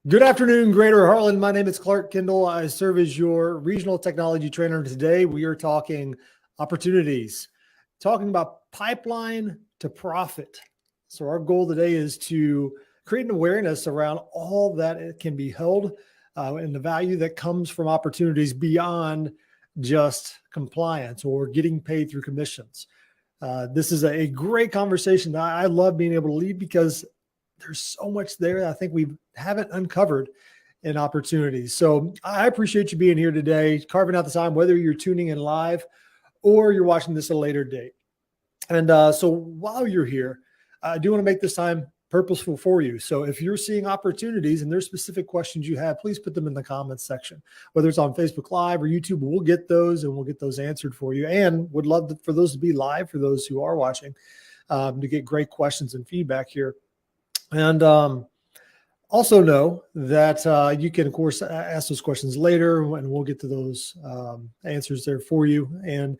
Good afternoon, Greater Harlan. My name is Clark Kendall. I serve as your regional technology trainer. Today, we are talking opportunities, talking about pipeline to profit. So our goal today is to create an awareness around all that it can be held and the value that comes from opportunities beyond just compliance or getting paid through commissions. This is a great conversation that I love being able to lead because there's so much there that I think we haven't uncovered in opportunities. So I appreciate you being here today, carving out the time, whether you're tuning in live or you're watching this at a later date. And so while you're here, I do want to make this time purposeful for you. So if you're seeing opportunities and there's specific questions you have, please put them in the comments section, whether it's on Facebook Live or YouTube. We'll get those and we'll get those answered for you. And would love for those to be live for those who are watching to get great questions and feedback here. And also know that you can, of course, ask those questions later, and we'll get to those answers there for you. And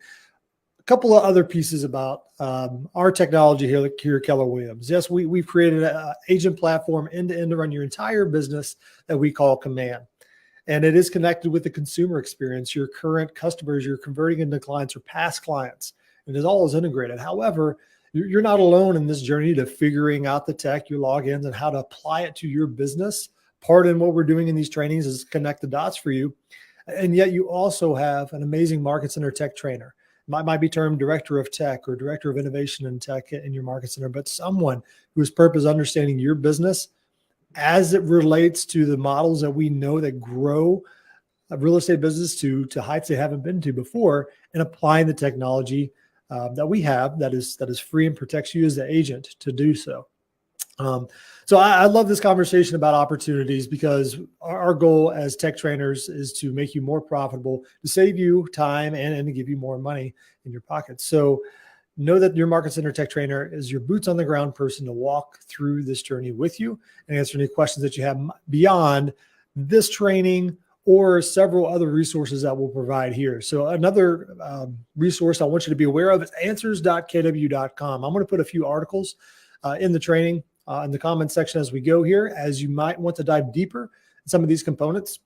a couple of other pieces about our technology here at Keller Williams. Yes, we've created an agent platform end-to-end to run your entire business that we call Command. And it is connected with the consumer experience, your current customers, you're converting into clients or past clients. And it all is integrated. However, you're not alone in this journey to figuring out the tech, your logins, and how to apply it to your business. Part in what we're doing in these trainings is connect the dots for you. And yet you also have an amazing Market Center tech trainer. Might be termed director of tech or director of innovation and tech in your Market Center, but someone whose purpose is understanding your business as it relates to the models that we know that grow a real estate business to heights they haven't been to before, and applying the technology that we have that is free and protects you as the agent to do so. So I love this conversation about opportunities because our goal as tech trainers is to make you more profitable, to save you time and to give you more money in your pocket. So know that your Market Center tech trainer is your boots on the ground person to walk through this journey with you and answer any questions that you have beyond this training or several other resources that we'll provide here. So another resource I want you to be aware of is answers.kw.com. I'm going to put a few articles in the training in the comment section as we go here, as you might want to dive deeper in some of these components.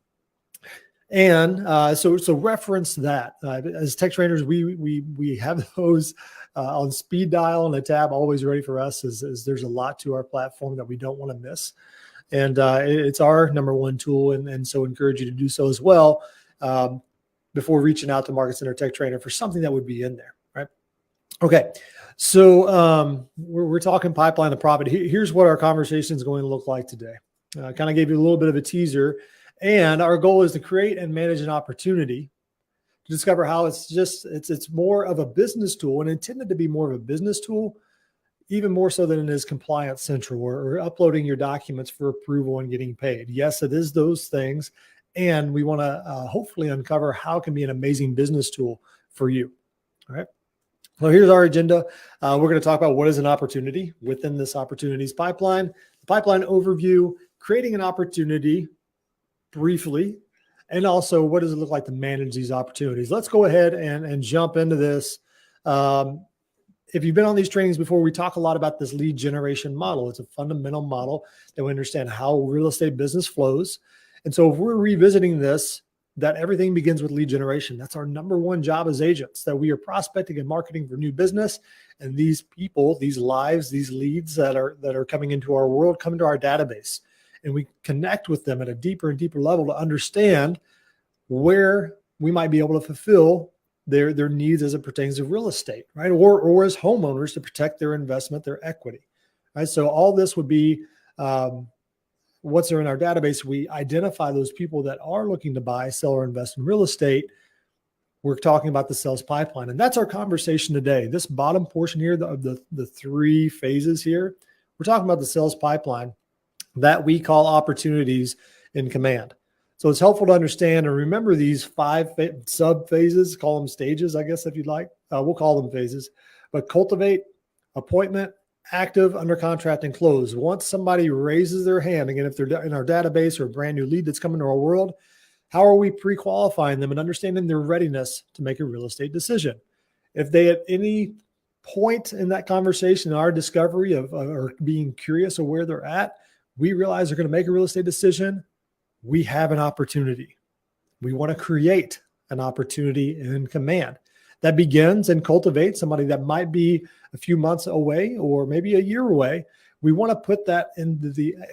And so reference that. As tech trainers, we have those on speed dial and a tab always ready for us, as there's a lot to our platform that we don't want to miss. And it's our number one tool. And so encourage you to do so as well before reaching out to Market Center Tech Trainer for something that would be in there, right? Okay, so we're talking pipeline to profit. Here's what our conversation is going to look like today. I kind of gave you a little bit of a teaser. And our goal is to create and manage an opportunity to discover how it's more of a business tool and intended to be more of a business tool, even more so than it is compliance central or uploading your documents for approval and getting paid. Yes, it is those things. And we want to hopefully uncover how it can be an amazing business tool for you. All right. Well, here's our agenda. We're going to talk about what is an opportunity within this opportunities pipeline, the pipeline overview, creating an opportunity briefly, and also what does it look like to manage these opportunities. Let's go ahead and jump into this. If you've been on these trainings before, we talk a lot about this lead generation model. It's a fundamental model that we understand how real estate business flows. And so if we're revisiting this, that everything begins with lead generation. That's our number one job as agents, that we are prospecting and marketing for new business. And these people, these lives, these leads that are coming into our world, come into our database. And we connect with them at a deeper and deeper level to understand where we might be able to fulfill their needs as it pertains to real estate, right? Or as homeowners to protect their investment, their equity, right? So all this would be what's there in our database. We identify those people that are looking to buy, sell, or invest in real estate. We're talking about the sales pipeline. And that's our conversation today. This bottom portion here of the three phases here, we're talking about the sales pipeline that we call opportunities in Command. So it's helpful to understand and remember these five sub phases, call them stages, I guess, if you'd like. We'll call them phases. But cultivate, appointment, active, under contract, and close. Once somebody raises their hand, again, if they're in our database or a brand new lead that's coming to our world, how are we pre-qualifying them and understanding their readiness to make a real estate decision? If they at any point in that conversation, our discovery of or being curious of where they're at, we realize they're going to make a real estate decision, we have an opportunity. We want to create an opportunity in Command that begins and cultivates somebody that might be a few months away or maybe a year away. We want to put that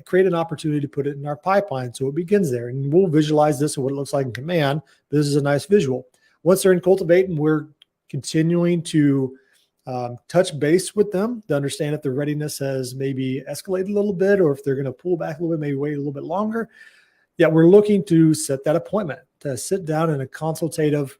create an opportunity to put it in our pipeline. So it begins there, and we'll visualize this and what it looks like in Command. This is a nice visual. Once they're in Cultivate, and we're continuing to touch base with them to understand if their readiness has maybe escalated a little bit, or if they're going to pull back a little bit, maybe wait a little bit longer. Yeah, we're looking to set that appointment to sit down in a consultative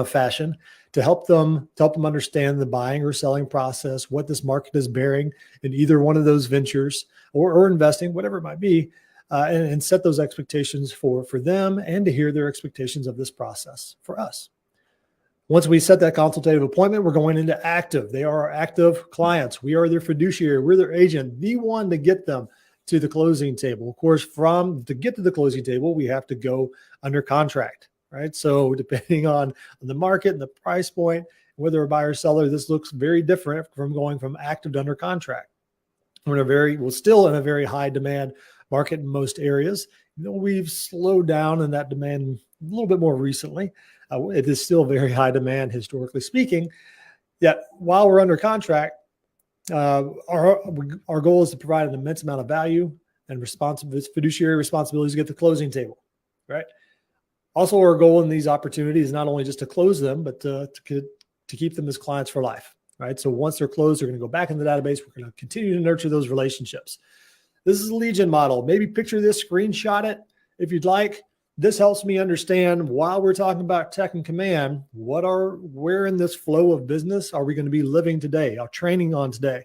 fashion to help them understand the buying or selling process, what this market is bearing in either one of those ventures or investing, whatever it might be, and set those expectations for them, and to hear their expectations of this process for us. Once we set that consultative appointment, we're going into active. They are our active clients. We are their fiduciary. We're their agent, the one to get them to the closing table. Of course, to get to the closing table, we have to go under contract, right? So depending on the market and the price point, whether a buyer or seller, this looks very different from going from active to under contract. We're still in a very high demand market in most areas. We've slowed down in that demand a little bit more recently. It is still very high demand, historically speaking. Yet while we're under contract, our goal is to provide an immense amount of value and fiduciary responsibilities to get the closing table, right? Also, our goal in these opportunities is not only just to close them, but to keep them as clients for life, right? So once they're closed, they're going to go back in the database. We're going to continue to nurture those relationships. This is a lead gen model. Maybe picture this, screenshot it if you'd like. This helps me understand, while we're talking about tech and Command, where in this flow of business are we going to be living today, our training on today?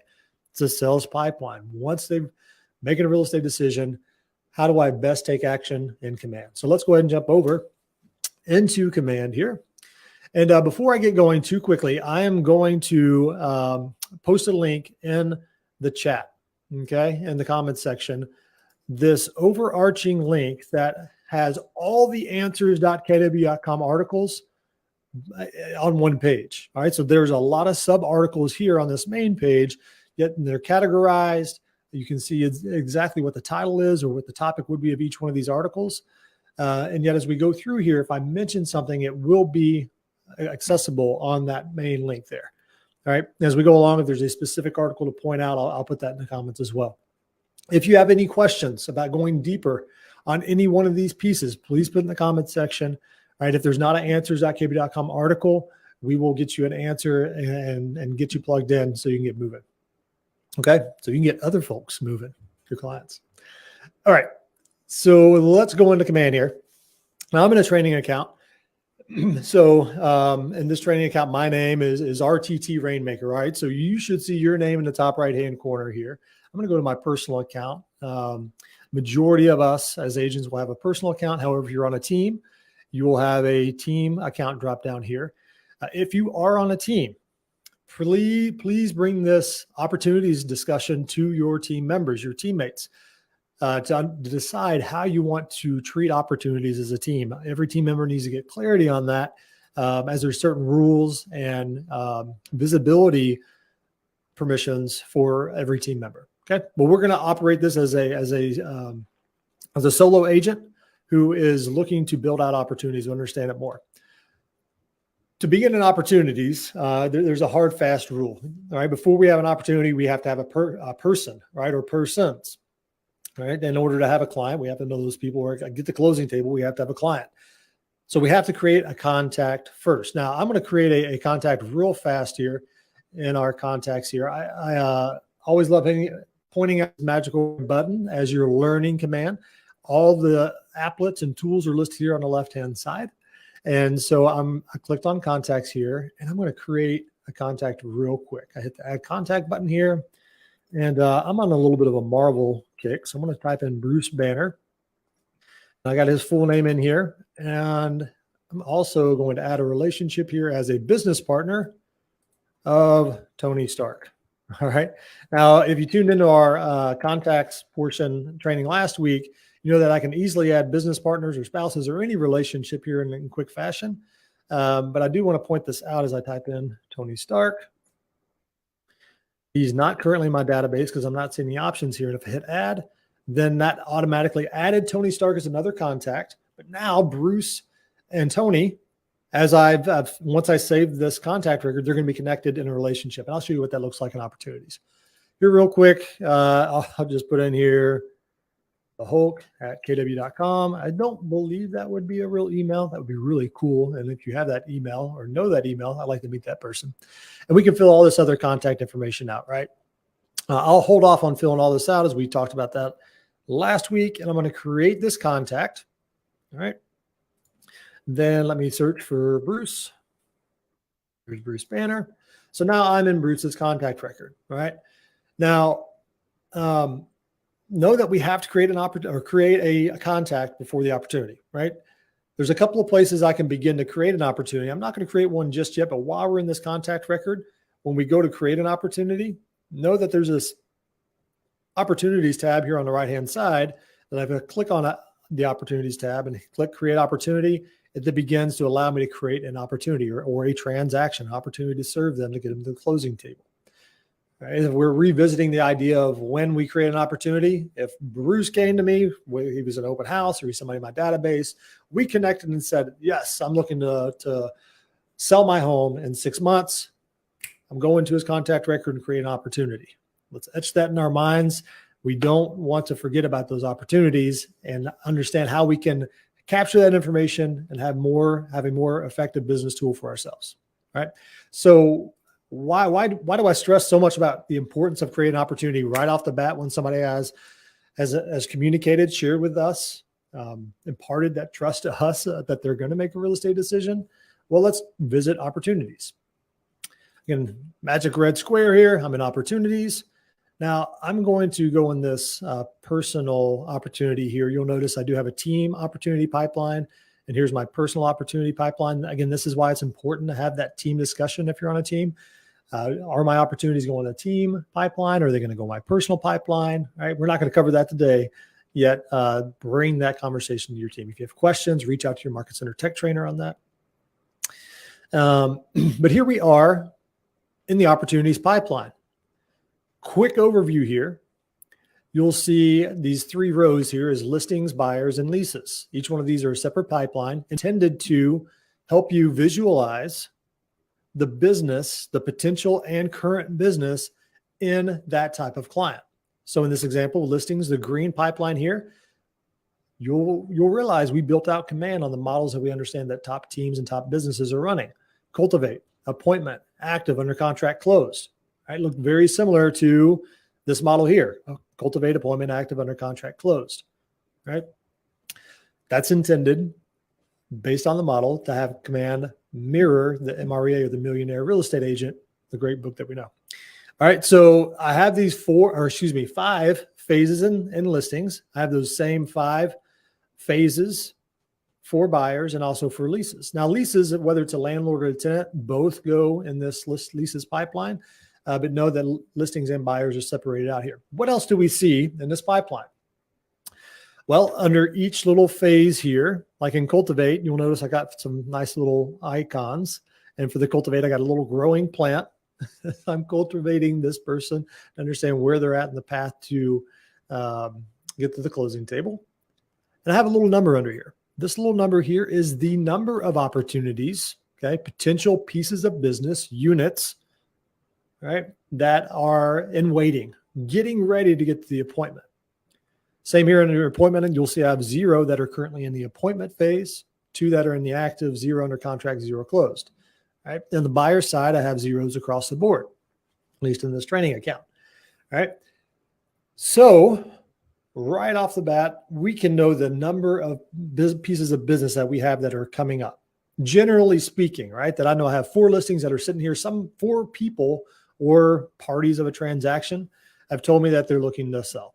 It's a sales pipeline. Once they've making a real estate decision, how do I best take action in Command? So let's go ahead and jump over into Command here. And before I get going too quickly, I am going to post a link in the chat, okay, in the comments section, this overarching link that has all the answers.kw.com articles on one page. All right. So there's a lot of sub articles here on this main page, yet they're categorized. You can see exactly what the title is or what the topic would be of each one of these articles. And yet as we go through here, if I mention something, it will be accessible on that main link there. All right. As we go along, if there's a specific article to point out, I'll put that in the comments as well. If you have any questions about going deeper on any one of these pieces, please put in the comments section. All right. If there's not an answers.kb.com article, we will get you an answer and get you plugged in so you can get moving. Okay. So you can get other folks moving, your clients. All right. So let's go into Command here. Now I'm in a training account. So in this training account, my name is RTT Rainmaker, right? So you should see your name in the top right-hand corner here. I'm going to go to my personal account. Majority of us as agents will have a personal account. However, if you're on a team, you will have a team account drop down here. If you are on a team, please bring this opportunities discussion to your team members, your teammates, to decide how you want to treat opportunities as a team. Every team member needs to get clarity on that, as there's certain rules and visibility permissions for every team member. Okay, but we're going to operate this as a solo agent who is looking to build out opportunities to understand it more. To begin in opportunities, there's a hard, fast rule. All right, before we have an opportunity, we have to have a person, right, or persons. All right, in order to have a client, we have to know those people. Or get the closing table, we have to have a client. So we have to create a contact first. Now I'm going to create a contact real fast here in our contacts here. I always love pointing out the magical button as you're learning Command. All the applets and tools are listed here on the left-hand side. And so I clicked on contacts here, and I'm going to create a contact real quick. I hit the add contact button here, and I'm on a little bit of a Marvel kick. So I'm going to type in Bruce Banner. I got his full name in here, and I'm also going to add a relationship here as a business partner of Tony Stark. All right. Now, if you tuned into our contacts portion training last week, you know that I can easily add business partners or spouses or any relationship here in quick fashion. But I do want to point this out as I type in Tony Stark. He's not currently in my database because I'm not seeing the options here. And if I hit add, then that automatically added Tony Stark as another contact. But now Bruce and Tony, as once I save this contact record, they're going to be connected in a relationship. And I'll show you what that looks like in opportunities. Here real quick, I'll just put in here the Hulk at kw.com. I don't believe that would be a real email. That would be really cool. And if you have that email or know that email, I'd like to meet that person. And we can fill all this other contact information out, right? I'll hold off on filling all this out as we talked about that last week. And I'm going to create this contact. All right. Then let me search for Bruce. Here's Bruce Banner. So now I'm in Bruce's contact record. All right. Now, know that we have to create a contact before the opportunity, right? There's a couple of places I can begin to create an opportunity. I'm not going to create one just yet, but while we're in this contact record, when we go to create an opportunity, know that there's this opportunities tab here on the right-hand side that I'm going to click on the opportunities tab and click create opportunity. It begins to allow me to create an opportunity or a transaction opportunity to serve them to get them to the closing table. Right? We're revisiting the idea of when we create an opportunity. If Bruce came to me, he was an open house or he's somebody in my database, we connected and said, yes, I'm looking to sell my home in 6 months. I'm going to his contact record and create an opportunity. Let's etch that in our minds. We don't want to forget about those opportunities and understand how we can capture that information and have a more effective business tool for ourselves. Right. So why do I stress so much about the importance of creating an opportunity right off the bat when somebody has communicated, shared with us, imparted that trust to us that they're going to make a real estate decision? Well, let's visit opportunities. Again, magic red square here. I'm in opportunities. Now I'm going to go in this personal opportunity here. You'll notice I do have a team opportunity pipeline, and here's my personal opportunity pipeline. Again, this is why it's important to have that team discussion if you're on a team. Are my opportunities going to team pipeline? Or are they going to go my personal pipeline? All right, we're not going to cover that today yet. Bring that conversation to your team. If you have questions, reach out to your Market Center Tech Trainer on that. But here we are in the opportunities pipeline. Quick overview here. You'll see these 3 rows here is listings, buyers, and leases. Each one of these are a separate pipeline intended to help you visualize the business, the potential and current business in that type of client. So in this example, listings, the green pipeline here, you'll realize we built out command on the models that we understand that top teams and top businesses are running. Cultivate, appointment, active, under contract, closed. Right? Look very similar to this model here. Cultivate, appointment, active, under contract, closed. Right? That's intended based on the model to have command mirror the MREA or the Millionaire Real Estate Agent, the great book that we know. All right. So I have these 5 phases in listings. I have those same 5 phases for buyers and also for leases. Now leases, whether it's a landlord or a tenant, both go in this leases pipeline, but know that listings and buyers are separated out here. What else do we see in this pipeline? Well, under each little phase here, like in Cultivate, you'll notice I got some nice little icons. And for the Cultivate, I got a little growing plant. I'm cultivating this person to understand where they're at in the path to get to the closing table. And I have a little number under here. This little number here is the number of opportunities, okay, potential pieces of business, units, right, that are in waiting, getting ready to get to the appointment. Same here in your appointment, and you'll see I have 0 that are currently in the appointment phase, 2 that are in the active, 0 under contract, 0 closed. Right. On the buyer side, I have 0s across the board, at least in this training account. All right. So right off the bat, we can know the number of pieces of business that we have that are coming up. Generally speaking, right, that I know I have 4 listings that are sitting here. Some 4 people or parties of a transaction have told me that they're looking to sell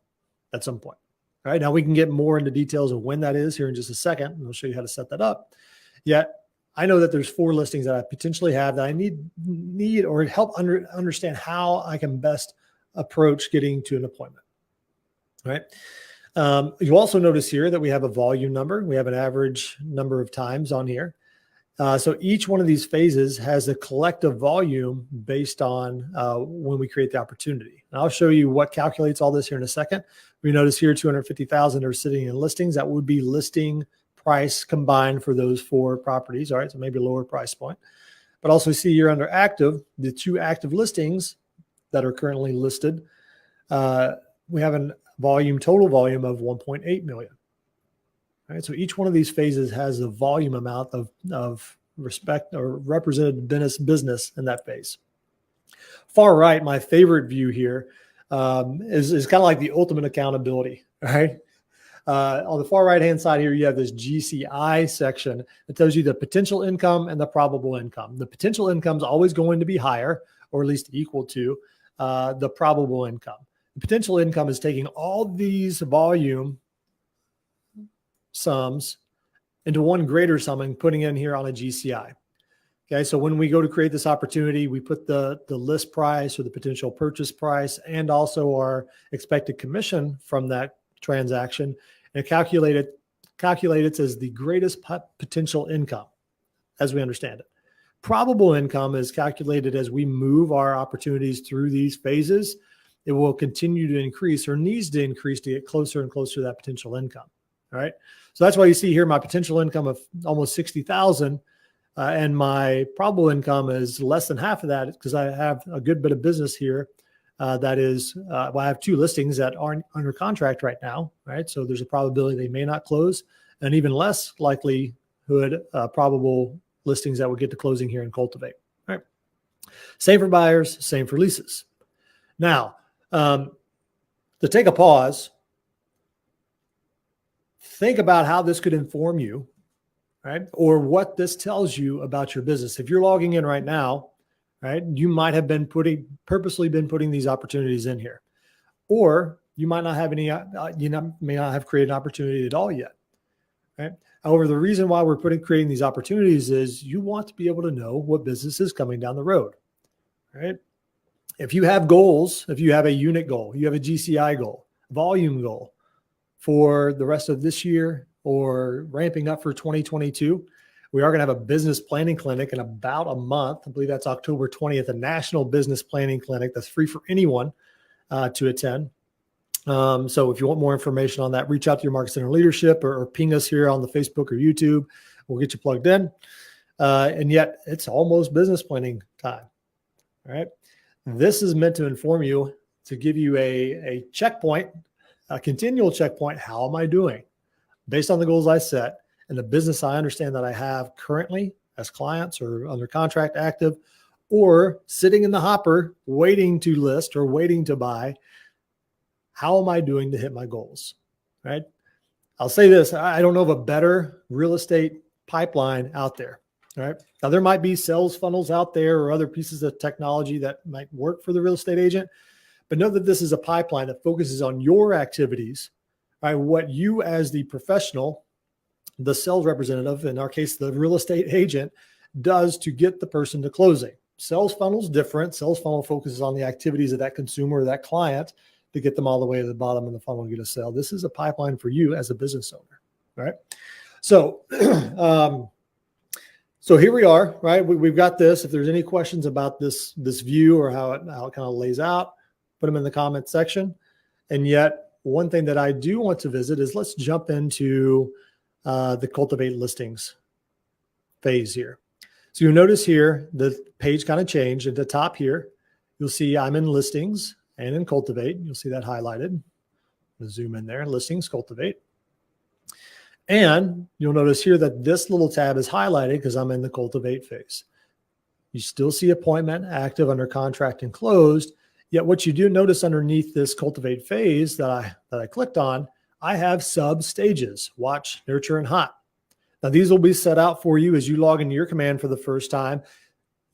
at some point. All right. Now we can get more into details of when that is here in just a second. And I'll show you how to set that up. Yet I know that there's 4 listings that I potentially have that I need or help understand how I can best approach getting to an appointment. All right. You also notice here that we have a volume number. We have an average number of times on here. So each one of these phases has a collective volume based on when we create the opportunity. And I'll show you what calculates all this here in a second. We notice here 250,000 are sitting in listings. That would be listing price combined for those 4 properties. All right, so maybe a lower price point. But also see here under active, the 2 active listings that are currently listed. We have a total volume of 1.8 million. All right, so each one of these phases has a volume amount of respect or represented business in that phase. Far right, my favorite view here is kind of like the ultimate accountability. Right, on the far right hand side here, you have this GCI section that tells you the potential income and the probable income. The potential income is always going to be higher, or at least equal to the probable income. The potential income is taking all these volume sums into one greater sum and putting in here on a GCI. Okay, so when we go to create this opportunity, we put the list price or the potential purchase price and also our expected commission from that transaction, and calculate it as the greatest potential income as we understand it. Probable income is calculated as we move our opportunities through these phases. It will continue to increase or needs to increase to get closer and closer to that potential income. All right. So that's why you see here my potential income of almost 60,000 and my probable income is less than half of that because I have a good bit of business here. That is, well, I have 2 listings that aren't under contract right now. Right. So there's a probability they may not close, and even less likelihood probable listings that will get to closing here in Cultivate. All right. Same for buyers, same for leases. Now, to take a pause, think about how this could inform you, right? Or what this tells you about your business. If you're logging in right now, right, you might have been purposely putting these opportunities in here, or you might not have any, may not have created an opportunity at all yet, right? However, the reason why we're creating these opportunities is you want to be able to know what business is coming down the road, right? If you have goals, if you have a unit goal, you have a GCI goal, volume goal for the rest of this year or ramping up for 2022, we are going to have a business planning clinic in about a month. I believe that's October 20th, a national business planning clinic that's free for anyone to attend. So if you want more information on that, reach out to your Market Center leadership or ping us here on the Facebook or YouTube. We'll get you plugged in. And yet it's almost business planning time. All right. This is meant to inform you, to give you a checkpoint, a continual checkpoint. How am I doing based on the goals I set and the business I understand that I have currently as clients or under contract active or sitting in the hopper waiting to list or waiting to buy? How am I doing to hit my goals? Right. I'll say this. I don't know of a better real estate pipeline out there. Right. Now, there might be sales funnels out there or other pieces of technology that might work for the real estate agent, but know that this is a pipeline that focuses on your activities, right? What you as the professional, the sales representative, in our case, the real estate agent, does to get the person to closing. Sales funnel is different. Sales funnel focuses on the activities of that consumer or that client to get them all the way to the bottom of the funnel and get a sale. This is a pipeline for you as a business owner, right? So, so here we are, right? We've got this. If there's any questions about this view or how it kind of lays out, put them in the comment section. And yet, one thing that I do want to visit is let's jump into the Cultivate listings phase here. So you'll notice here the page kind of changed. At the top here, you'll see I'm in listings and in Cultivate. You'll see that highlighted. I'll zoom in there, listings, Cultivate. And you'll notice here that this little tab is highlighted because I'm in the Cultivate phase. You still see appointment, active, under contract, and closed. Yet what you do notice underneath this Cultivate phase that I clicked on, I have sub stages: watch, nurture, and hot. Now these will be set out for you as you log into your command for the first time.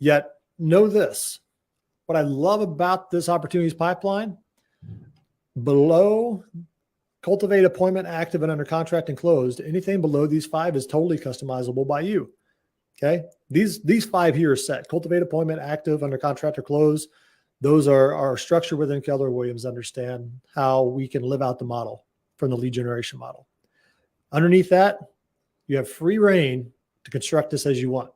Yet know this: what I love about this opportunities pipeline, below Cultivate, appointment, active, and under contract and closed, anything below these 5 is totally customizable by you. Okay. These 5 here are set: Cultivate, appointment, active, under contract, or close. Those are our structure within Keller Williams. Understand how we can live out the model from the lead generation model. Underneath that, you have free reign to construct this as you want.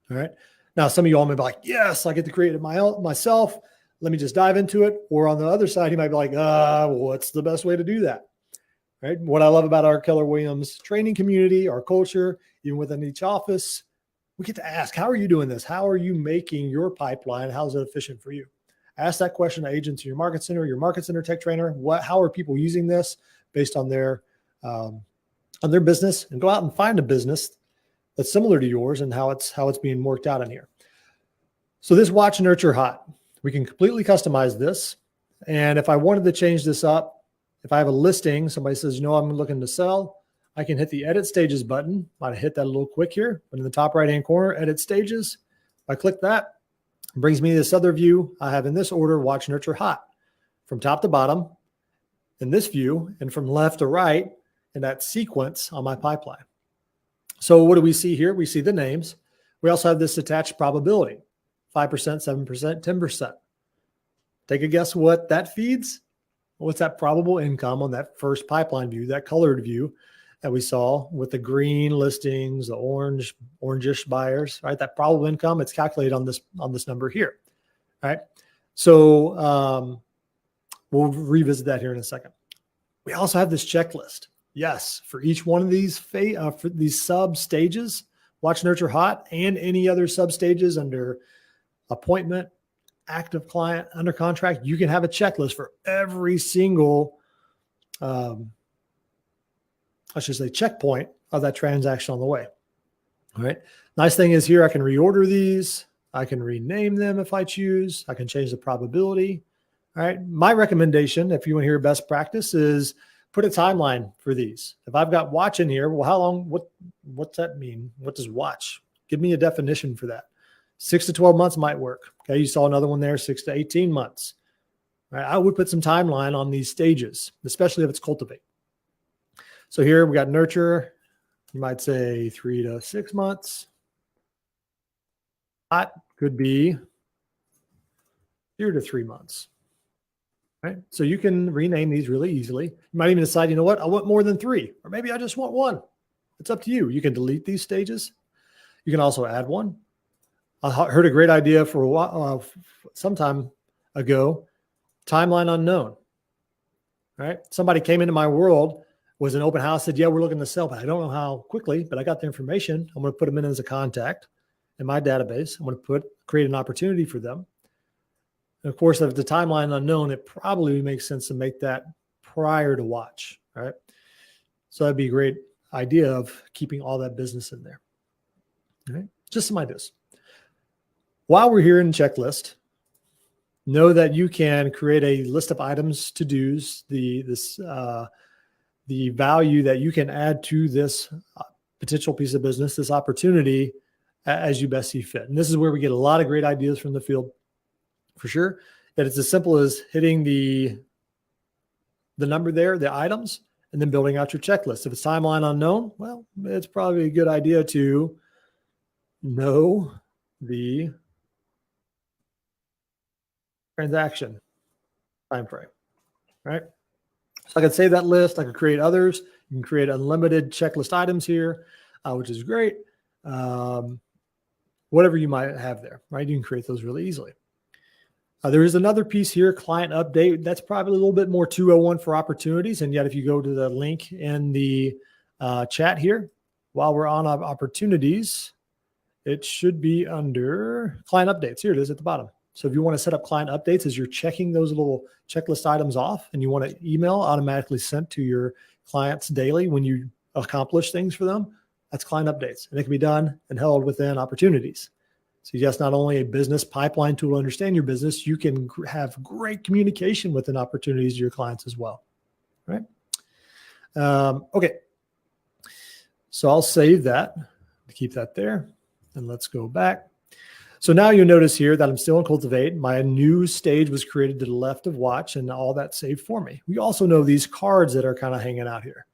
All right. Now, some of you all may be like, yes, I get to create it myself. Let me just dive into it. Or on the other side, you might be like, what's the best way to do that? Right. What I love about our Keller Williams training community, our culture, even within each office, we get to ask, how are you doing this? How are you making your pipeline? How's it efficient for you? Ask that question to agents in your market center tech trainer. How are people using this based on their business, and go out and find a business that's similar to yours and how it's being worked out in here. So this watch nurture hot, we can completely customize this. And if I wanted to change this up, if I have a listing, somebody says, I'm looking to sell, I can hit the edit stages button. Might have hit that a little quick here, but in the top right-hand corner, edit stages. If I click that, it brings me to this other view. I have in this order, watch nurture hot from top to bottom in this view, and from left to right in that sequence on my pipeline. So what do we see here? We see the names. We also have this attached probability, 5%, 7%, 10%. Take a guess what that feeds. What's that probable income on that first pipeline view, that colored view that we saw with the green listings, the orangish buyers, right? That probable income, it's calculated on this number here, right? So we'll revisit that here in a second. We also have this checklist. Yes, for each one of these for these sub stages, watch nurture hot, and any other sub stages under appointment, active client, under contract, you can have a checklist for every single, checkpoint of that transaction on the way. All right. Nice thing is here, I can reorder these. I can rename them if I choose. I can change the probability. All right. My recommendation, if you want to hear best practice, is put a timeline for these. If I've got watch in here, well, how long, what's that mean? What does watch? Give me a definition for that. 6 to 12 months might work. Okay. You saw another one there, 6 to 18 months. All right. I would put some timeline on these stages, especially if it's cultivate. So here we got nurture. You might say 3 to 6 months. Hot could be 0 to 3 months. Right? So you can rename these really easily. You might even decide, I want more than 3, or maybe I just want 1. It's up to you. You can delete these stages. You can also add one. I heard a great idea for a while, some time ago, timeline unknown. Right? Somebody came into my world, was an open house, said, yeah, we're looking to sell, but I don't know how quickly, but I got the information. I'm going to put them in as a contact in my database. I'm going to create an opportunity for them. And of course, if the timeline unknown, it probably makes sense to make that prior to watch, right? So that'd be a great idea of keeping all that business in there. Okay, just some ideas. While we're here in checklist, know that you can create a list of items, to-dos, the value that you can add to this potential piece of business, this opportunity, as you best see fit. And this is where we get a lot of great ideas from the field, for sure. That it's as simple as hitting the number there, the items, and then building out your checklist. If it's timeline unknown, well, it's probably a good idea to know the transaction time frame, right? So I could save that list. I could create others. You can create unlimited checklist items here, which is great. Whatever you might have there, right? You can create those really easily. There is another piece here, client update. That's probably a little bit more 201 for opportunities. And yet if you go to the link in the chat here, while we're on opportunities, it should be under client updates. Here it is at the bottom. So if you want to set up client updates as you're checking those little checklist items off, and you want an email automatically sent to your clients daily when you accomplish things for them, that's client updates. And it can be done and held within opportunities. So yes, not only a business pipeline tool to understand your business, you can have great communication within opportunities to your clients as well, right? Okay. So I'll save that to keep that there. And let's go back. So now you'll notice here that I'm still in Cultivate. My new stage was created to the left of Watch, and all that saved for me. We also know these cards that are kind of hanging out here.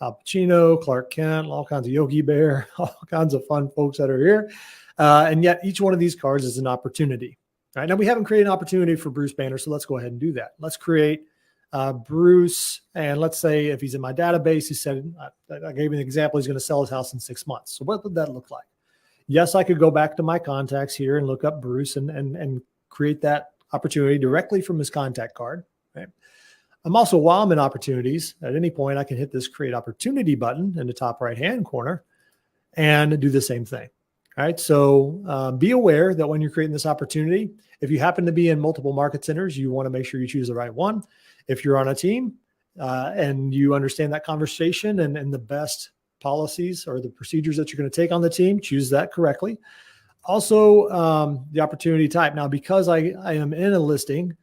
Al Pacino, Clark Kent, all kinds of Yogi Bear, all kinds of fun folks that are here. And yet each one of these cards is an opportunity. All right, now we haven't created an opportunity for Bruce Banner, so let's go ahead and do that. Let's create Bruce, and let's say if he's in my database, he said, I gave him an example, he's going to sell his house in 6 months. So what would that look like? Yes, I could go back to my contacts here and look up Bruce and create that opportunity directly from his contact card. Right? I'm also, while I'm in opportunities, at any point, I can hit this create opportunity button in the top right-hand corner and do the same thing. All right. So be aware that when you're creating this opportunity, if you happen to be in multiple market centers, you want to make sure you choose the right one. If you're on a team and you understand that conversation and the best policies or the procedures that you're going to take on the team, choose that correctly. Also, the opportunity type. Now, because I am in a listing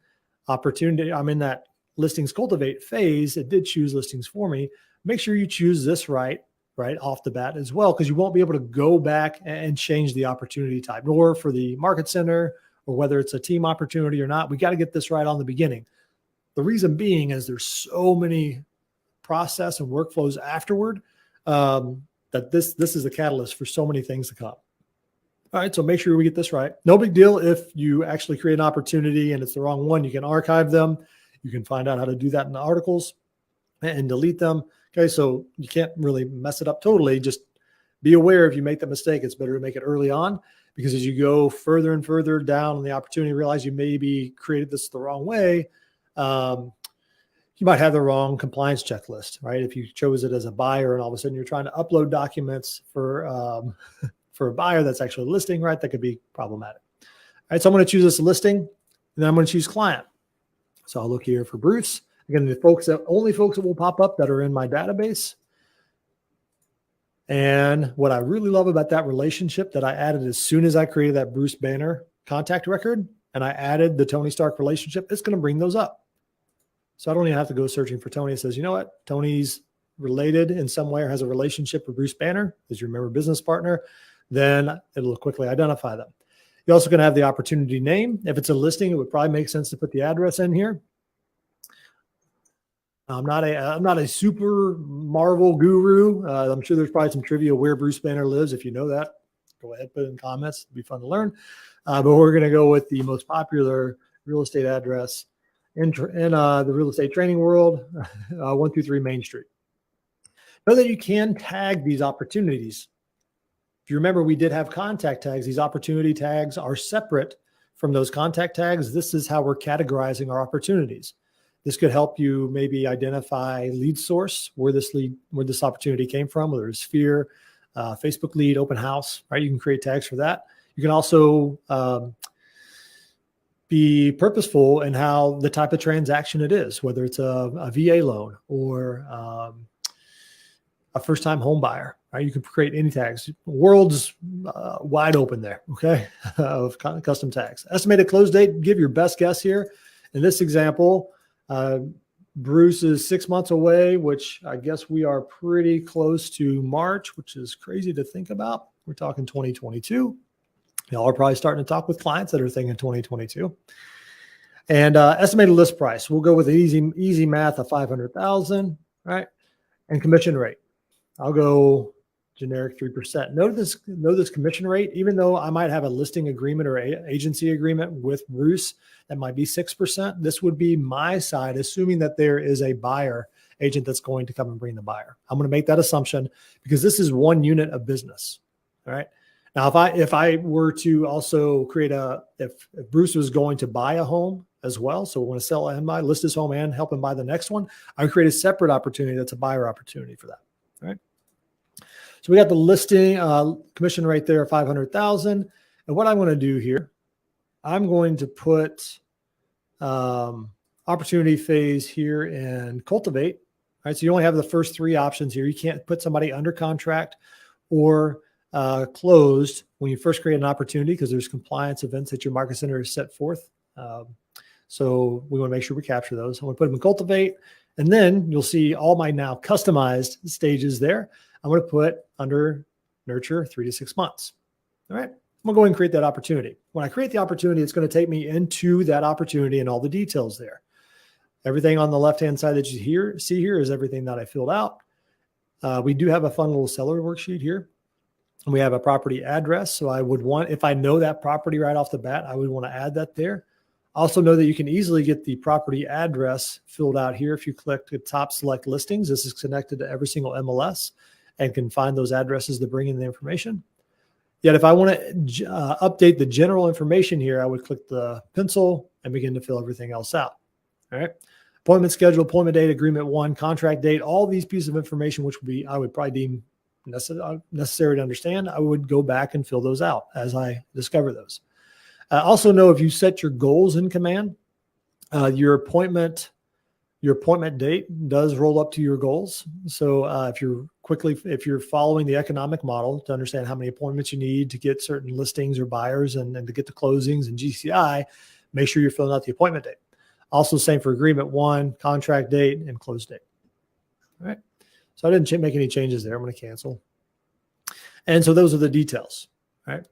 opportunity, I'm in that listings cultivate phase. It did choose listings for me. Make sure you choose this right off the bat as well, because you won't be able to go back and change the opportunity type, nor for the market center or whether it's a team opportunity or not. We got to get this right on the beginning. The reason being is there's so many process and workflows afterward that this is the catalyst for so many things to come. All right, so make sure we get this right. No big deal if you actually create an opportunity and it's the wrong one. You can archive them. You can find out how to do that in the articles and delete them. Okay, so you can't really mess it up totally. Just be aware if you make the mistake, it's better to make it early on, because as you go further and further down in the opportunity, realize you maybe created this the wrong way. You might have the wrong compliance checklist, right? If you chose it as a buyer and all of a sudden you're trying to upload documents for a buyer that's actually listing, right? That could be problematic. All right, so I'm going to choose this listing, and then I'm going to choose client. So I'll look here for Bruce. Again, only folks that will pop up that are in my database. And what I really love about that relationship that I added as soon as I created that Bruce Banner contact record and I added the Tony Stark relationship, it's going to bring those up. So I don't even have to go searching for Tony. It says, you know what? Tony's related in some way or has a relationship with Bruce Banner as your member business partner. Then it'll quickly identify them. You're also going to have the opportunity name. If it's a listing, it would probably make sense to put the address in here. I'm not a super Marvel guru. I'm sure there's probably some trivia where Bruce Banner lives. If you know that, go ahead, put it in comments. It'd be fun to learn. But we're going to go with the most popular real estate address in the real estate training world, 123 Main Street. Know that you can tag these opportunities. If you remember, we did have contact tags. These opportunity tags are separate from those contact tags. This is how we're categorizing our opportunities. This could help you maybe identify lead source, where this opportunity came from, whether it's Sphere, Facebook lead, open house, right? You can create tags for that. You can also be purposeful in how the type of transaction it is, whether it's a VA loan or a first-time home buyer, right? You can create any tags. World's wide open there, okay, of custom tags. Estimated close date, give your best guess here. In this example, Bruce is 6 months away, which I guess we are pretty close to March, which is crazy to think about. We're talking 2022. Y'all are probably starting to talk with clients that are thinking 2022. And estimated list price, we'll go with easy math of 500,000, right? And commission rate, I'll go generic 3%. Know this commission rate, even though I might have a listing agreement or agency agreement with Bruce that might be 6%. This would be my side, assuming that there is a buyer agent that's going to come and bring the buyer. I'm going to make that assumption because this is one unit of business. All right. Now, if I were to also create if Bruce was going to buy a home as well, so we want to sell and buy, list his home and help him buy the next one, I would create a separate opportunity that's a buyer opportunity for that. All right. So we got the listing commission rate there, 500,000. And what I'm going to do here, I'm going to put opportunity phase here in cultivate. All right. So you only have the first three options here. You can't put somebody under contract or closed when you first create an opportunity because there's compliance events that your market center has set forth. So we want to make sure we capture those. I'm going to put them in cultivate, and then you'll see all my now customized stages there. I'm going to put under nurture 3 to 6 months. All right. I'm going to go ahead and create that opportunity. When I create the opportunity, it's going to take me into that opportunity and all the details there. Everything on the left-hand side that you see here is everything that I filled out. We do have a fun little seller worksheet here. And we have a property address. So I would want, if I know that property right off the bat, I would want to add that there. Also know that you can easily get the property address filled out here. If you click the top select listings, this is connected to every single MLS and can find those addresses to bring in the information. Yet if I want to update the general information here, I would click the pencil and begin to fill everything else out. All right. Appointment schedule, appointment date, agreement 1, contract date, all these pieces of information, which would be, I would probably deem necessary to understand, I would go back and fill those out as I discover those. Also know if you set your goals in Command, your appointment date does roll up to your goals. So if you're following the economic model to understand how many appointments you need to get certain listings or buyers and to get the closings and GCI, make sure you're filling out the appointment date. Also same for agreement 1, contract date, and close date. All right. So I didn't make any changes there. I'm going to cancel. And so those are the details. All right.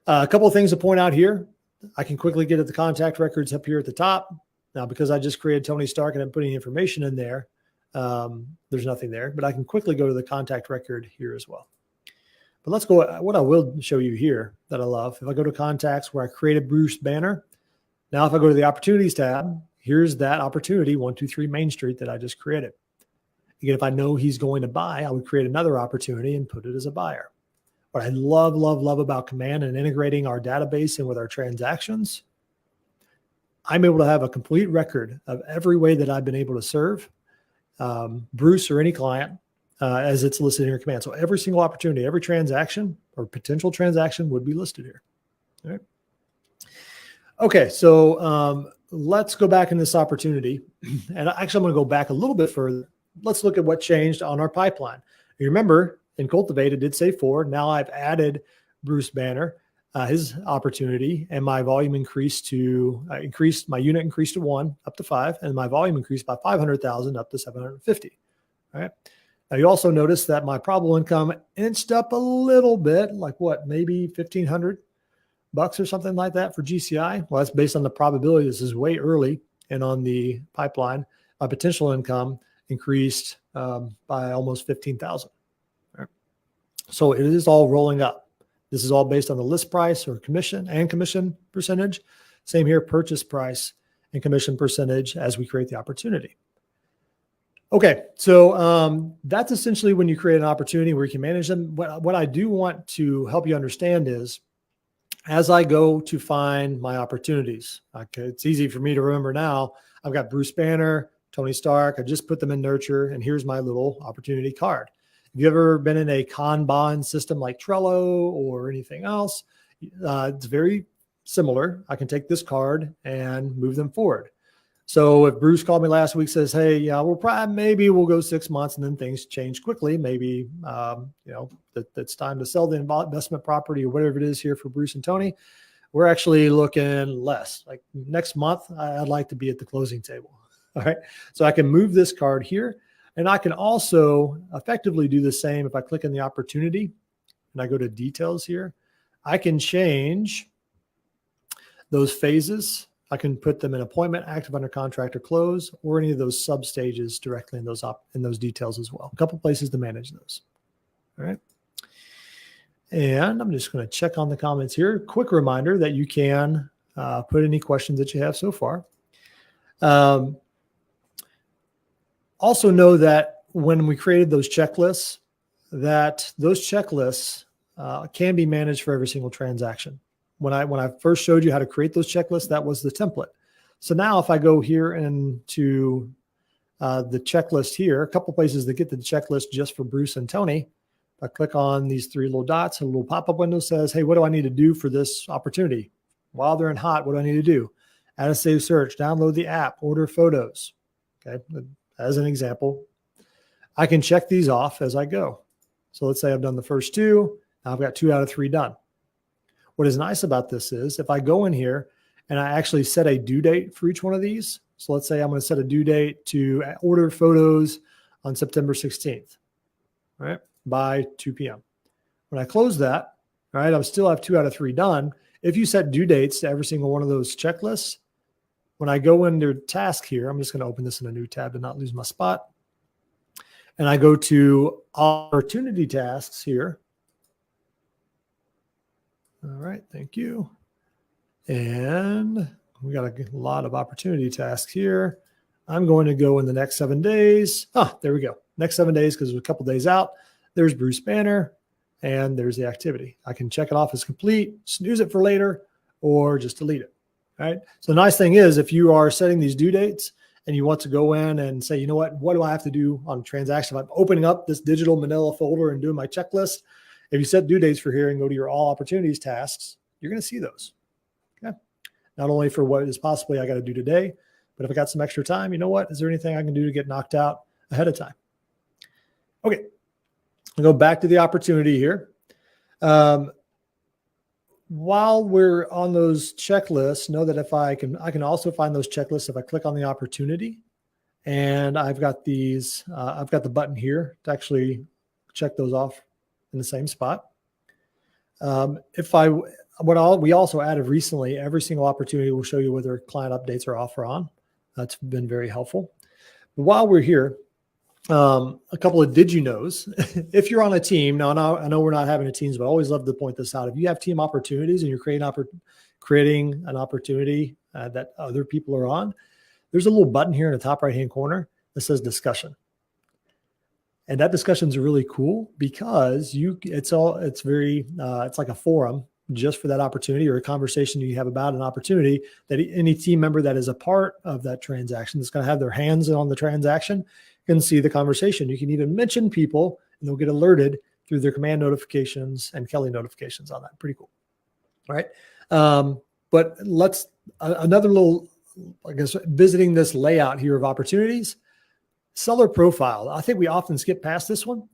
A couple of things to point out here. I can quickly get at the contact records up here at the top. Now, because I just created Tony Stark and I'm putting information in there, there's nothing there, but I can quickly go to the contact record here as well. But let's go. What I will show you here that I love, if I go to contacts where I created Bruce Banner, now if I go to the opportunities tab, here's that opportunity, 123 Main Street that I just created. Again, if I know he's going to buy, I would create another opportunity and put it as a buyer. What I love, love, love about Command and integrating our database in with our transactions, I'm able to have a complete record of every way that I've been able to serve Bruce or any client as it's listed in your Command. So every single opportunity, every transaction or potential transaction would be listed here. All right. Okay, so let's go back in this opportunity. And actually, I'm going to go back a little bit further. Let's look at what changed on our pipeline. You remember in Cultivate, it did say 4. Now I've added Bruce Banner, his opportunity, and my volume increased my unit increased to 1 up to 5, and my volume increased by 500,000 up to 750. All right. Now you also notice that my probable income inched up a little bit, like what, maybe $1,500 or something like that for GCI. Well, that's based on the probability. This is way early, and on the pipeline, my potential income increased by almost 15,000. Right. So it is all rolling up. This is all based on the list price or commission percentage. Same here, purchase price and commission percentage as we create the opportunity. Okay, so that's essentially when you create an opportunity where you can manage them. What I do want to help you understand is, as I go to find my opportunities, it's easy for me to remember now. I've got Bruce Banner, Tony Stark. I just put them in Nurture, and here's my little opportunity card. Have you ever been in a Kanban system like Trello or anything else? It's very similar. I can take this card and move them forward. So if Bruce called me last week, says, hey, yeah, maybe we'll go 6 months, and then things change quickly. Maybe, that's time to sell the investment property or whatever it is here for Bruce and Tony. We're actually looking less. Like next month, I'd like to be at the closing table. All right. So I can move this card here. And I can also effectively do the same if I click on the opportunity and I go to details here. I can change those phases. I can put them in appointment, active under contract, or close, or any of those sub stages directly in those details as well. A couple places to manage those. All right. And I'm just going to check on the comments here. Quick reminder that you can put any questions that you have so far. Also know that when we created those checklists, that those checklists can be managed for every single transaction. When I first showed you how to create those checklists, that was the template. So now if I go here into the checklist here, a couple places to get the checklist just for Bruce and Tony. If I click on these 3 little dots, a little pop-up window says, hey, what do I need to do for this opportunity? While they're in hot, what do I need to do? Add a saved search, download the app, order photos. Okay. As an example, I can check these off as I go. So let's say I've done the first 2. Now I've got 2 out of 3 done. What is nice about this is if I go in here and I actually set a due date for each one of these. So let's say I'm going to set a due date to order photos on September 16th, right, by 2 p.m. When I close that, all right, I still have 2 out of 3 done. If you set due dates to every single one of those checklists, when I go into task here, I'm just going to open this in a new tab to not lose my spot. And I go to opportunity tasks here. All right, thank you. And we got a lot of opportunity tasks here. I'm going to go in the next 7 days. There we go. Next 7 days, because there's a couple days out. There's Bruce Banner. and there's the activity. I can check it off as complete, snooze it for later, or just delete it. All right. So the nice thing is, if you are setting these due dates and you want to go in and say, you know what do I have to do on a transaction? If I'm opening up this digital manila folder and doing my checklist, if you set due dates for here and go to your all opportunities tasks, you're going to see those. Okay. Not only for what is possibly I got to do today, but if I got some extra time, you know what? Is there anything I can do to get knocked out ahead of time? Okay. I'll go back to the opportunity here. While we're on those checklists, know that if I can also find those checklists if I click on the opportunity, and I've got these, I've got the button here to actually check those off in the same spot. We also added recently, every single opportunity will show you whether client updates are off or on. That's been very helpful. But while we're here, a couple of did you knows. If you're on a team, now I know we're not having a teams, but I always love to point this out. If you have team opportunities and you're creating an opportunity that other people are on, there's a little button here in the top right-hand corner that says discussion. And that discussion is really cool because it's like a forum just for that opportunity, or a conversation you have about an opportunity, that any team member that is a part of that transaction that's going to have their hands on the transaction can see the conversation. You can even mention people and they'll get alerted through their command notifications and Kelly notifications on that. Pretty cool. All right. But let's, another little, I guess, visiting this layout here of opportunities, seller profile. I think we often skip past this one,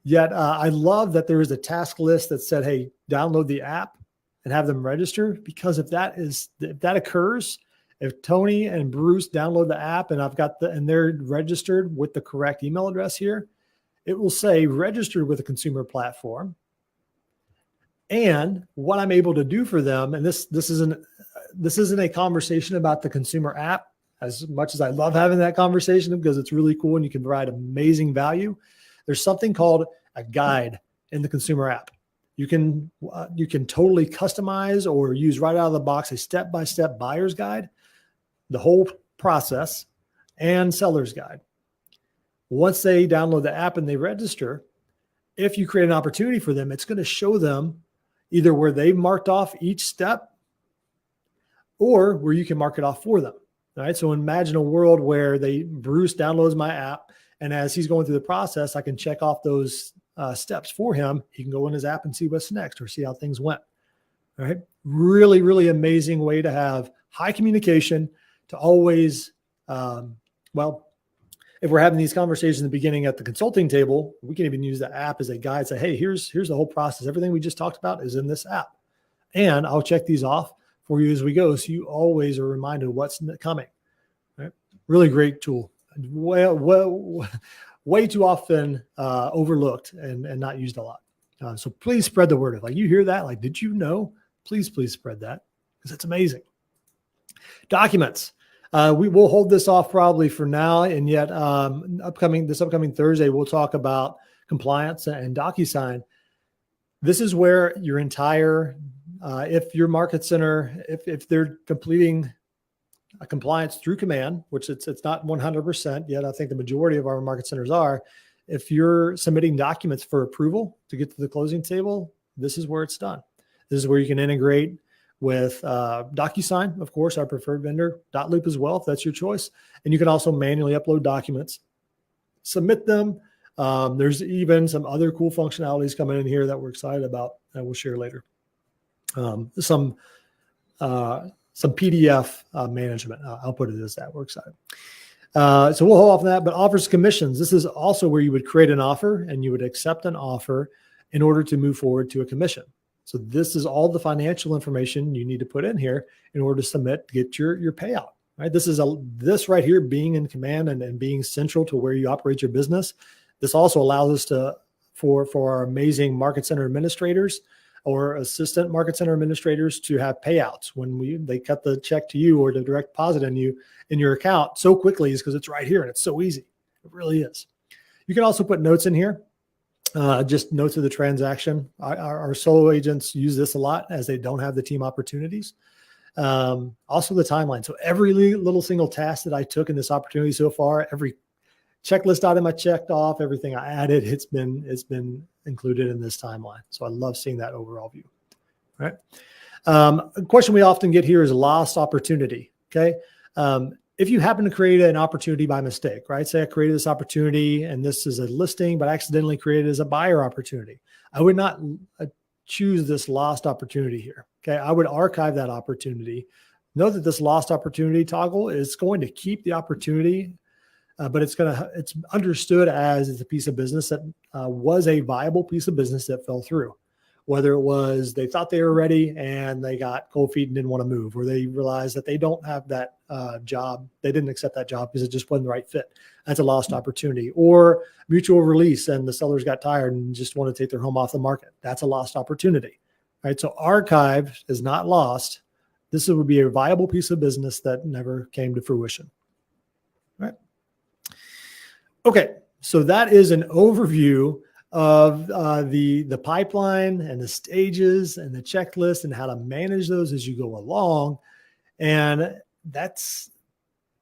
yet I love that there is a task list that said, hey, download the app and have them register, because if that occurs, if Tony and Bruce download the app and and they're registered with the correct email address here, it will say registered with a consumer platform. And what I'm able to do for them, and this isn't a conversation about the consumer app, as much as I love having that conversation because it's really cool and you can provide amazing value. There's something called a guide in the consumer app. You can totally customize or use right out of the box a step-by-step buyer's guide, the whole process, and seller's guide. Once they download the app and they register, if you create an opportunity for them, it's going to show them either where they've marked off each step or where you can mark it off for them. All right. So imagine a world where Bruce downloads my app, and as he's going through the process, I can check off those steps for him. He can go in his app and see what's next or see how things went. All right. Really, really amazing way to have high communication, to always, if we're having these conversations in the beginning at the consulting table, we can even use the app as a guide. Say, hey, here's the whole process. Everything we just talked about is in this app. And I'll check these off for you as we go, so you always are reminded of what's coming. Right? Really great tool. Way too often overlooked and not used a lot. So please spread the word. If you hear that, did you know? Please spread that, because it's amazing. Documents. We will hold this off probably for now, and yet this upcoming Thursday, we'll talk about compliance and DocuSign. This is where your entire, if your market center, if they're completing a compliance through command, which it's not 100% yet, I think the majority of our market centers are. If you're submitting documents for approval to get to the closing table, this is where it's done. This is where you can integrate with DocuSign, of course, our preferred vendor, Dotloop as well, if that's your choice. And you can also manually upload documents, submit them. There's even some other cool functionalities coming in here that we're excited about that we'll share later. Some PDF management. I'll put it as that. We're excited. So we'll hold off on that. But offers, commissions. This is also where you would create an offer and you would accept an offer in order to move forward to a commission. So this is all the financial information you need to put in here in order to submit, get your payout. Right? This right here, being in command and being central to where you operate your business. This also allows us for our amazing market center administrators or assistant market center administrators to have payouts when they cut the check to you or the direct deposit in your account so quickly, is because it's right here and it's so easy. It really is. You can also put notes in here, just notes of the transaction. Our solo agents use this a lot as they don't have the team opportunities. Also the timeline. So every little single task that I took in this opportunity so far, every checklist item I checked off, everything I added, it's been included in this timeline. So I love seeing that overall view. All right. A question we often get here is lost opportunity. Okay. If you happen to create an opportunity by mistake, right? Say I created this opportunity and this is a listing, but accidentally created as a buyer opportunity. I would not choose this lost opportunity here. Okay. I would archive that opportunity. Know that this lost opportunity toggle is going to keep the opportunity, but it's understood as it's a piece of business that was a viable piece of business that fell through. Whether it was they thought they were ready and they got cold feet and didn't want to move, or they realized that they don't have that job. They didn't accept that job because it just wasn't the right fit. That's a lost opportunity. Or mutual release and the sellers got tired and just want to take their home off the market. That's a lost opportunity, right? So archive is not lost. This would be a viable piece of business that never came to fruition, right? Okay, so that is an overview of the pipeline and the stages and the checklist and how to manage those as you go along. And that's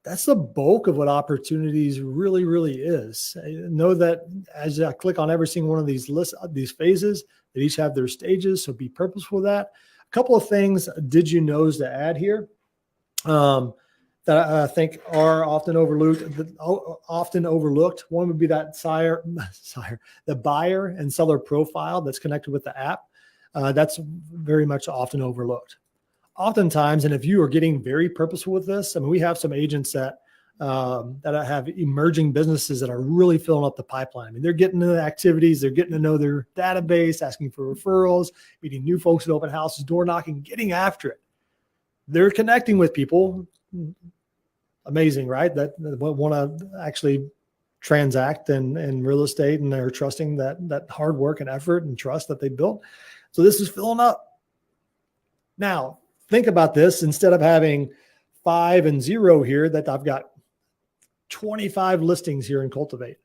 the bulk of what opportunities really, really is. Know that as I click on every single one of these lists, these phases, they each have their stages. So be purposeful with that. A couple of things did you knows to add here that I think are often overlooked. One would be that the buyer and seller profile that's connected with the app. That's very much often overlooked. Oftentimes, and if you are getting very purposeful with this, I mean, we have some agents that have emerging businesses that are really filling up the pipeline. I mean, they're getting into the activities, they're getting to know their database, asking for referrals, meeting new folks at open houses, door knocking, getting after it. They're connecting with people. Amazing, right? That want to actually transact in real estate, and they're trusting that hard work and effort and trust that they built. So this is filling up. Now, think about this. Instead of having 5 and 0 here, that I've got 25 listings here in Cultivate,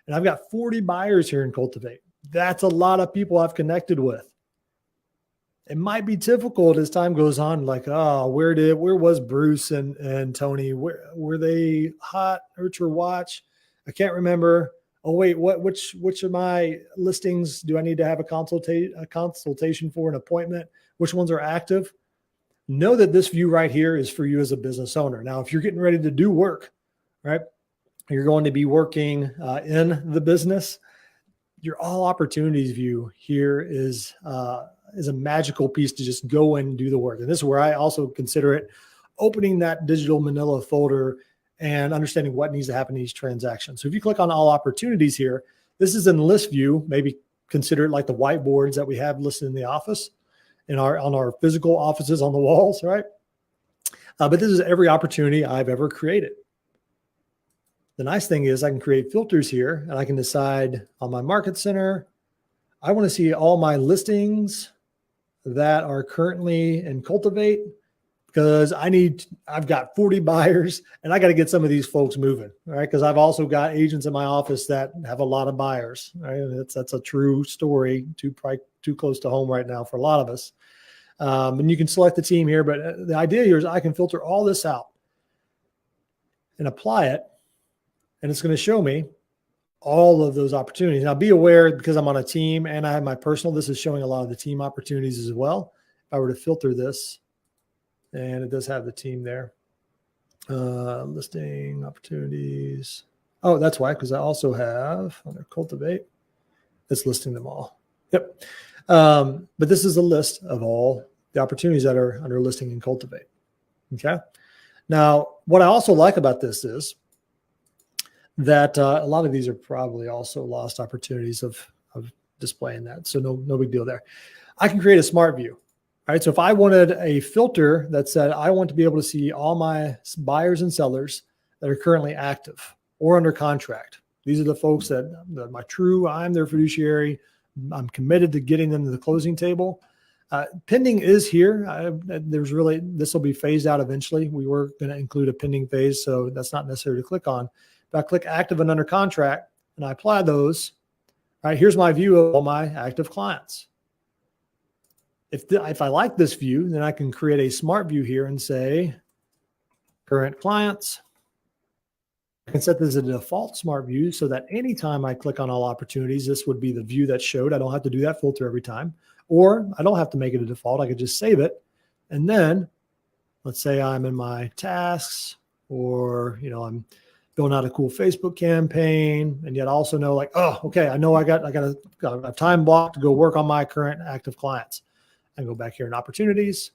and I've got 40 buyers here in Cultivate. That's a lot of people I've connected with. It might be difficult as time goes on, like, oh, where was Bruce and Tony? Were they hot or watch? I can't remember. Oh, wait, which of my listings do I need to have a consultation for an appointment? Which ones are active? Know that this view right here is for you as a business owner. Now, if you're getting ready to do work, right, you're going to be working in the business, your all opportunities view here is a magical piece to just go in and do the work. And this is where I also consider it opening that digital manila folder and understanding what needs to happen in each transaction. So if you click on all opportunities here, this is in list view. Maybe consider it like the whiteboards that we have listed in the office, on our physical offices on the walls, right? But this is every opportunity I've ever created. The nice thing is I can create filters here, and I can decide on my market center, I want to see all my listings that are currently in Cultivate, because I've got 40 buyers and I got to get some of these folks moving, right? Because I've also got agents in my office that have a lot of buyers, right? That's a true story, too close to home right now for a lot of us. And you can select the team here, but the idea here is I can filter all this out and apply it, and it's going to show me all of those opportunities. Now, be aware, because I'm on a team and I have my personal, this is showing a lot of the team opportunities as well. If I were to filter this, and it does have the team there, listing opportunities. Oh, that's why, because I also have under Cultivate, it's listing them all. Yep. But this is a list of all the opportunities that are under listing in Cultivate. Okay. Now, what I also like about this is that a lot of these are probably also lost opportunities of displaying that. So no big deal there. I can create a smart view. All right. So if I wanted a filter that said, I want to be able to see all my buyers and sellers that are currently active or under contract. These are the folks that I'm their fiduciary. I'm committed to getting them to the closing table. Pending is here. This will be phased out eventually. We were going to include a pending phase, so that's not necessary to click on. If I click active and under contract and I apply those, right, here's my view of all my active clients. If I like this view, then I can create a smart view here and say current clients. I can set this as a default smart view so that anytime I click on all opportunities, this would be the view that showed. I don't have to do that filter every time, or I don't have to make it a default. I could just save it. And then let's say I'm in my tasks, or, I'm filling out a cool Facebook campaign, and yet I also know, like, oh, okay, I know I got a time block to go work on my current active clients. I can go back here in opportunities,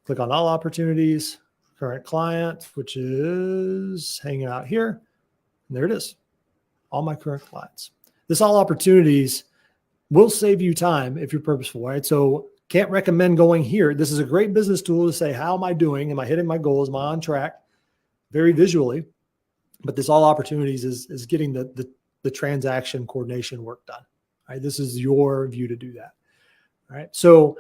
click on all opportunities, current client, which is hanging out here. And there it is. All my current clients. This all opportunities will save you time if you're purposeful, right? So can't recommend going here. This is a great business tool to say, how am I doing? Am I hitting my goals? Am I on track? Very visually. But this all opportunities is getting the transaction coordination work done. Right? This is your view to do that. All right. So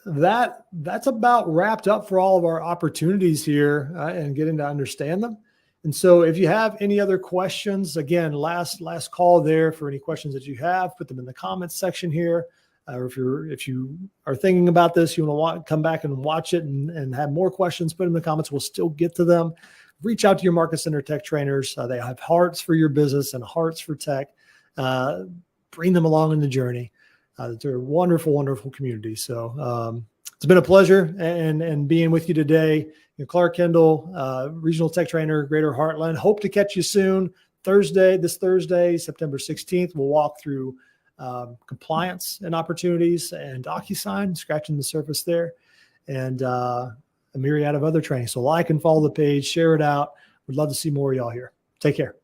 that's about wrapped up for all of our opportunities here and getting to understand them. And so if you have any other questions, again, last call there for any questions that you have, put them in the comments section here. Or if you are thinking about this, you want to come back and watch it and have more questions, put them in the comments. We'll still get to them. Reach out to your Market Center tech trainers. They have hearts for your business and hearts for tech. Bring them along in the journey. They're a wonderful, wonderful community. So it's been a pleasure and being with you today. Clark Kendall, Regional Tech Trainer, Greater Heartland. Hope to catch you soon. This Thursday, September 16th, we'll walk through compliance and opportunities and DocuSign, scratching the surface there, and a myriad of other trainings. So like and follow the page, share it out. We'd love to see more of y'all here. Take care.